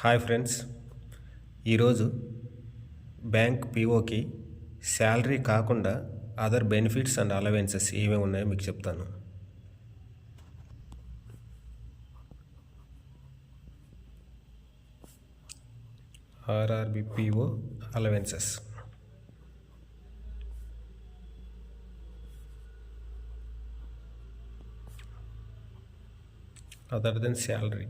Hi friends, ఈరోజు bank పీఓకి salary కాకుండా అదర్ బెనిఫిట్స్ అండ్ అలవెన్సెస్ ఏమేమి ఉన్నాయో మీకు చెప్తాను. RRB PO allowances. Other than salary.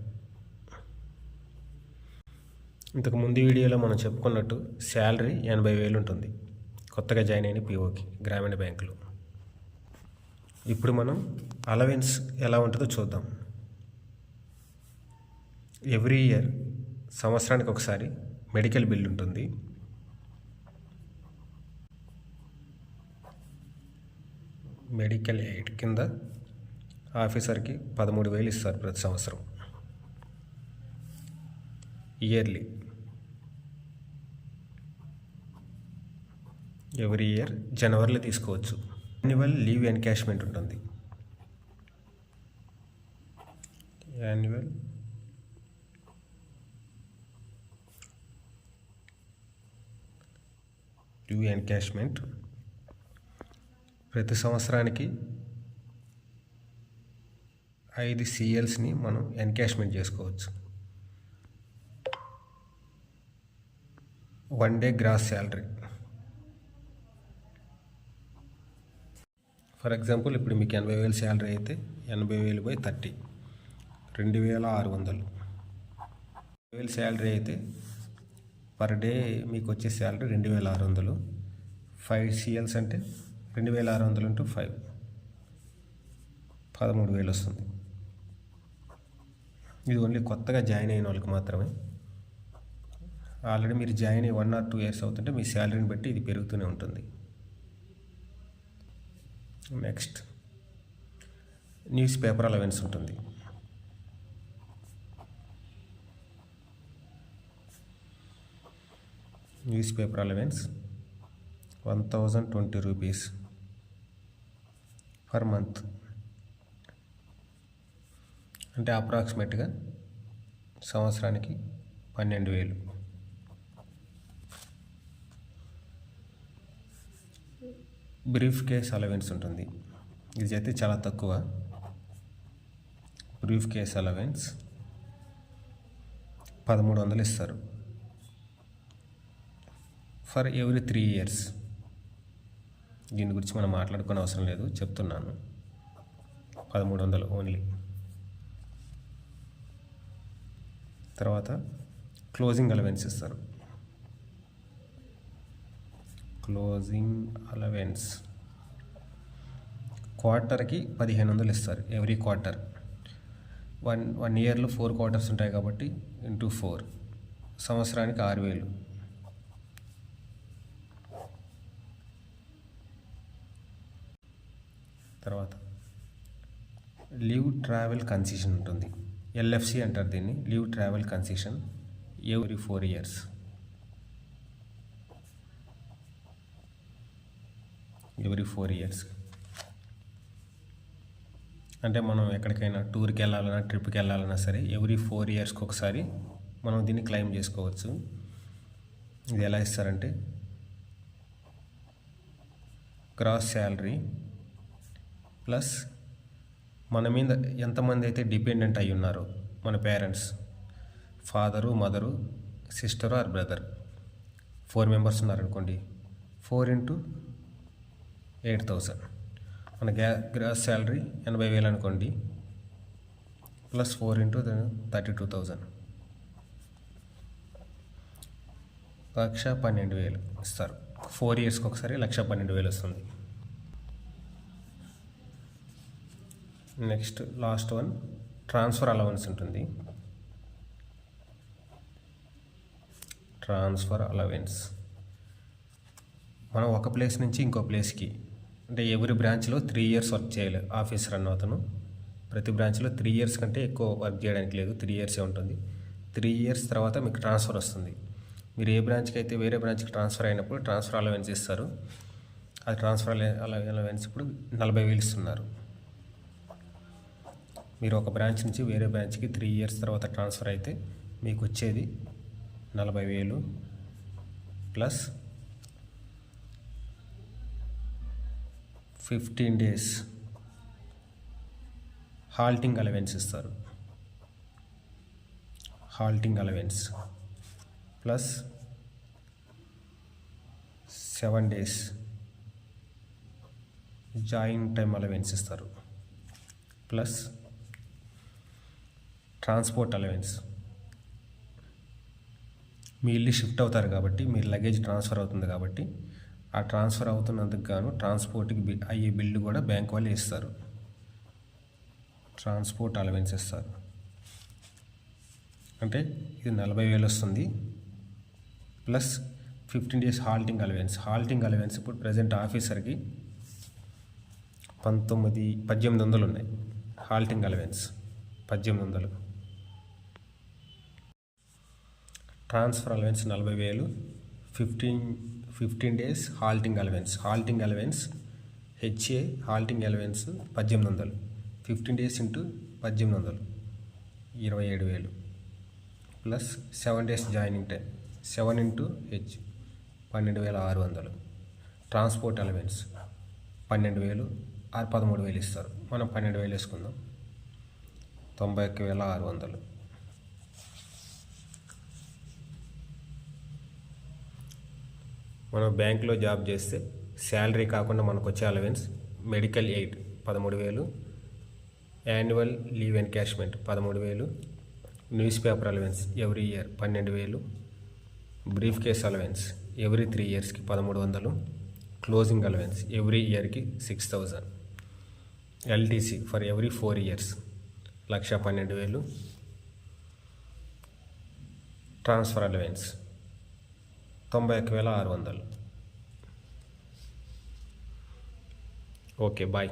ఇంతకు ముందు వీడియోలో మనం చెప్పుకున్నట్టు శాలరీ 80,000 ఉంటుంది కొత్తగా జాయిన్ అయిన పీఓకి గ్రామీణ బ్యాంకులో. ఇప్పుడు మనం అలవెన్స్ ఎలా ఉంటుందో చూద్దాం. ఎవ్రీ ఇయర్ సంవత్సరానికి ఒకసారి మెడికల్ బిల్ ఉంటుంది. మెడికల్ ఎయిడ్ కింద ఆఫీసర్కి 13,000 ఇస్తారు ప్రతి సంవత్సరం ఇయర్లీ. ఎవ్రీ ఇయర్ జనవరిలో తీసుకోవచ్చు. యాన్యువల్ లీవ్ ఎన్కాష్మెంట్ ఉంటుంది. యాన్యువల్ లీవ్ ఎన్కాష్మెంట్ ప్రతి సంవత్సరానికి 5 CLsని మనం ఎన్కాష్మెంట్ చేసుకోవచ్చు. 1 day gross salary. For example ఇప్పుడు మీకు 80,000 శాలరీ అయితే 80,000 బై 30 2,600. 20,000 శాలరీ అయితే పర్ డే మీకు వచ్చే శాలరీ 2,600. 5 CLs అంటే 2,600 ఇంటూ 5 13,000 వస్తుంది. ఇది ఓన్లీ కొత్తగా జాయిన్ అయిన వాళ్ళకి మాత్రమే. ఆల్రెడీ మీరు జాయిన్ అయ్యి 1 or 2 years అవుతుంటే మీ శాలరీని బట్టి ఇది పెరుగుతూనే ఉంటుంది. నెక్స్ట్ న్యూస్ పేపర్ అలవెన్స్ ఉంటుంది. News paper allowance 1,020 rupees per month, అంటే అప్రాక్సిమేట్గా సంవత్సరానికి 12,000. బ్రీఫ్ కేస్ అలవెన్స్ ఉంటుంది. ఇది అయితే చాలా తక్కువ. బ్రీఫ్ కేస్ అలవెన్స్ 1,300 ఇస్తారు ఫర్ ఎవ్రీ 3 years. దీని గురించి మనం మాట్లాడుకునే అవసరం లేదు, చెప్తున్నాను. 1,300 ఓన్లీ. తర్వాత క్లోజింగ్ అలవెన్స్ ఇస్తారు. క్లోజింగ్ అలవెన్స్ క్వార్టర్కి 1,500 ఇస్తారు. Every quarter. వన్ ఇయర్లో 4 quarters ఉంటాయి కాబట్టి ఇంటూ 4 సంవత్సరానికి 6,000. తర్వాత లీవ్ ట్రావెల్ కన్సెషన్ ఉంటుంది. LFC అంటారు దీన్ని, leave travel concession. Every 4 years. Every 4 years అంటే మనం ఎక్కడికైనా టూర్కి వెళ్ళాలన్నా ట్రిప్కి వెళ్ళాలన్నా సరే ఎవ్రీ 4 yearsకి ఒకసారి మనం దీన్ని క్లెయిమ్ చేసుకోవచ్చు. ఇది ఎలా ఇస్తారంటే గ్రాస్ శాలరీ ప్లస్ మన మీద ఎంతమంది అయితే డిపెండెంట్ అయి ఉన్నారో, మన parents, father, mother, sister or brother 4 members ఉన్నారనుకోండి, 4 into 8,000. మన గ్రాస్ శాలరీ 80,000 అనుకోండి, ప్లస్ 4 into 32,000 1,12,000 ఇస్తారు. 4 yearsకి ఒకసారి 1,12,000 వస్తుంది. Next last one transfer allowance ఉంటుంది. ట్రాన్స్ఫర్ అలవెన్స్ మనం ఒక ప్లేస్ నుంచి ఇంకో ప్లేస్కి, అంటే ఎవ్రీ బ్రాంచ్లో 3 years వర్క్ చేయాలి ఆఫీసర్ అన్న అతను. ప్రతి బ్రాంచ్లో 3 years కంటే ఎక్కువ వర్క్ చేయడానికి లేదు, 3 years ఉంటుంది. 3 years తర్వాత మీకు ట్రాన్స్ఫర్ వస్తుంది. మీరు ఏ బ్రాంచ్కి అయితే వేరే బ్రాంచ్కి ట్రాన్స్ఫర్ అయినప్పుడు ట్రాన్స్ఫర్ అలవెన్స్ ఇస్తారు. అది ట్రాన్స్ఫర్ అలవెన్స్ ఇప్పుడు 40,000 ఇస్తున్నారు. మీరు ఒక బ్రాంచ్ నుంచి వేరే బ్రాంచ్కి 3 years తర్వాత ట్రాన్స్ఫర్ అయితే మీకు వచ్చేది 40,000 ప్లస్ 15 డేస్ హాల్టింగ్ అలవెన్స్ ఇస్తారు. Halting allowance plus 7 days join time allowance ఇస్తారు. Plus transport allowance. మీ ఇల్లు షిఫ్ట్ అవుతారు కాబట్టి మీరు లగేజ్ ట్రాన్స్ఫర్ అవుతుంది కాబట్టి ఆ ట్రాన్స్ఫర్ అవుతున్నందుకు గాను ట్రాన్స్పోర్ట్కి అయ్యే బిల్లు కూడా బ్యాంక్ వాళ్ళే ఇస్తారు. ట్రాన్స్పోర్ట్ అలవెన్స్ ఇస్తారు. అంటే ఇది 40,000 వస్తుంది plus 15 days halting allowance. Halting allowance ఇప్పుడు ప్రజెంట్ ఆఫీసర్కి 1800 ఉన్నాయి. Halting allowance 1800. Transfer allowance 40,000, 15 days halting allowance. Halting allowance HA halting allowance 1800. 15 days into 1800 27,000 plus 7 days joining time 7 into H 12,600. Transport allowance 12,000 ఆరు 13,000 ఇస్తారు. మనం 12,000 వేసుకుందాం. 91,600. మనం బ్యాంకులో జాబ్ చేస్తే శాలరీ కాకుండా మనకు వచ్చే allowance medical aid 13,000, annual leave encashment 13,000, newspaper allowance every year 12,000, briefcase allowance every 3 ఇయర్స్కి 1,300, క్లోజింగ్ అలవెన్స్ ఎవ్రీ ఇయర్కి 6,000, LTC for every 4 years 1,12,000, transfer allowance 91,600. Okay, bye.